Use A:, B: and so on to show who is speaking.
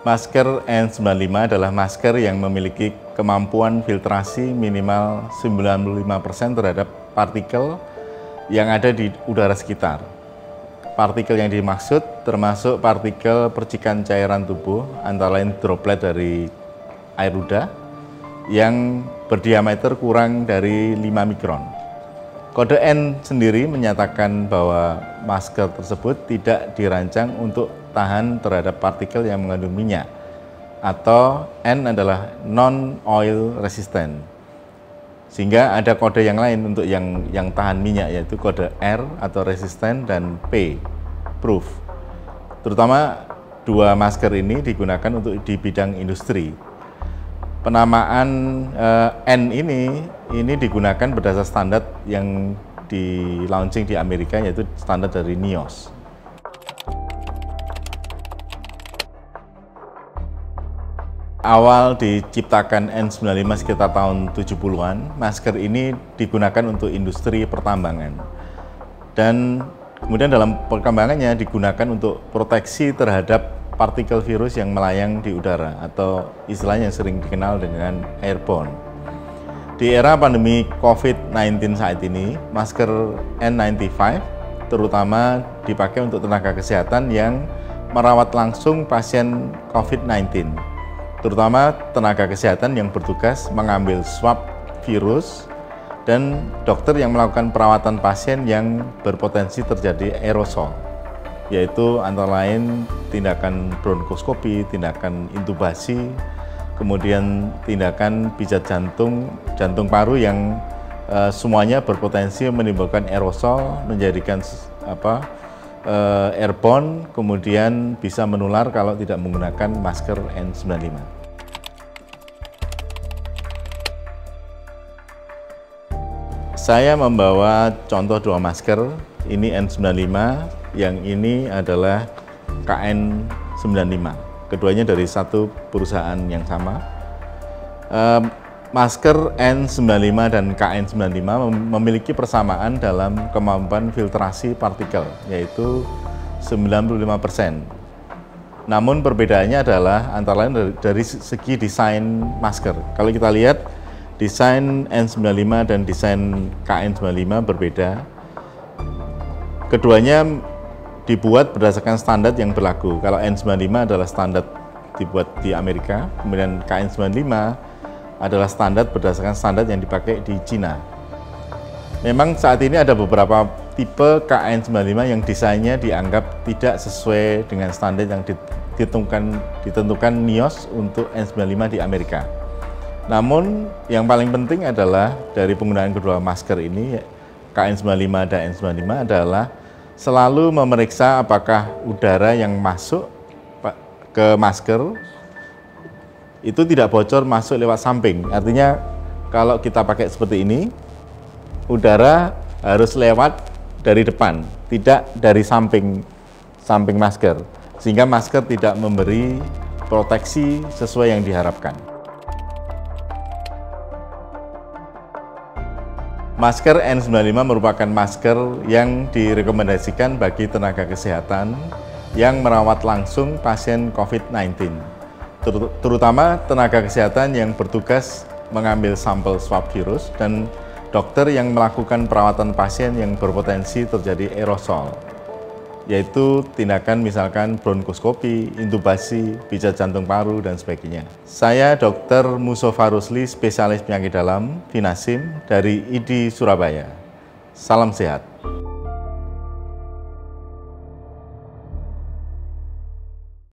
A: Masker N95 adalah masker yang memiliki kemampuan filtrasi minimal 95% terhadap partikel yang ada di udara sekitar. Partikel yang dimaksud termasuk partikel percikan cairan tubuh, antara lain droplet dari air ludah yang berdiameter kurang dari 5 mikron. Kode N sendiri menyatakan bahwa masker tersebut tidak dirancang untuk tahan terhadap partikel yang mengandung minyak, atau N adalah non-oil resistant. Sehingga ada kode yang lain untuk yang tahan minyak, yaitu kode R atau resistant dan P, proof. Terutama dua masker ini digunakan untuk di bidang industri. Penamaan N ini digunakan berdasar standar yang di launching di Amerika, yaitu standar dari NIOSH. Awal diciptakan N95 sekitar tahun 70-an, masker ini digunakan untuk industri pertambangan. Dan kemudian dalam perkembangannya digunakan untuk proteksi terhadap partikel virus yang melayang di udara, atau istilahnya yang sering dikenal dengan airborne. Di era pandemi COVID-19 saat ini, masker N95 terutama dipakai untuk tenaga kesehatan yang merawat langsung pasien COVID-19, terutama tenaga kesehatan yang bertugas mengambil swab virus dan dokter yang melakukan perawatan pasien yang berpotensi terjadi aerosol, yaitu antara lain tindakan bronkoskopi, tindakan intubasi, kemudian tindakan pijat jantung, jantung paru yang semuanya berpotensi menimbulkan aerosol, menjadikan airborne, kemudian bisa menular kalau tidak menggunakan masker N95. Saya membawa contoh dua masker, ini N95, yang ini adalah KN95. Keduanya dari satu perusahaan yang sama. Masker N95 dan KN95 memiliki persamaan dalam kemampuan filtrasi partikel, yaitu 95%. Namun perbedaannya adalah antara lain dari segi desain masker. Kalau kita lihat, desain N95 dan desain KN95 berbeda. Keduanya dibuat berdasarkan standar yang berlaku. Kalau N95 adalah standar dibuat di Amerika, kemudian KN95 adalah standar berdasarkan standar yang dipakai di Cina. Memang saat ini ada beberapa tipe KN95 yang desainnya dianggap tidak sesuai dengan standar yang ditentukan NIOSH untuk N95 di Amerika. Namun yang paling penting adalah dari penggunaan kedua masker ini, KN95 dan N95, adalah selalu memeriksa apakah udara yang masuk ke masker itu tidak bocor masuk lewat samping. Artinya kalau kita pakai seperti ini, udara harus lewat dari depan, tidak dari samping masker, sehingga masker tidak memberi proteksi sesuai yang diharapkan. Masker N95 merupakan masker yang direkomendasikan bagi tenaga kesehatan yang merawat langsung pasien COVID-19, terutama tenaga kesehatan yang bertugas mengambil sampel swab virus dan dokter yang melakukan perawatan pasien yang berpotensi terjadi aerosol, yaitu tindakan misalkan bronkoskopi, intubasi, pijat jantung paru, dan sebagainya. Saya Dr. Mustofa Rusli, spesialis penyakit dalam, Vinasim, dari ID Surabaya. Salam sehat.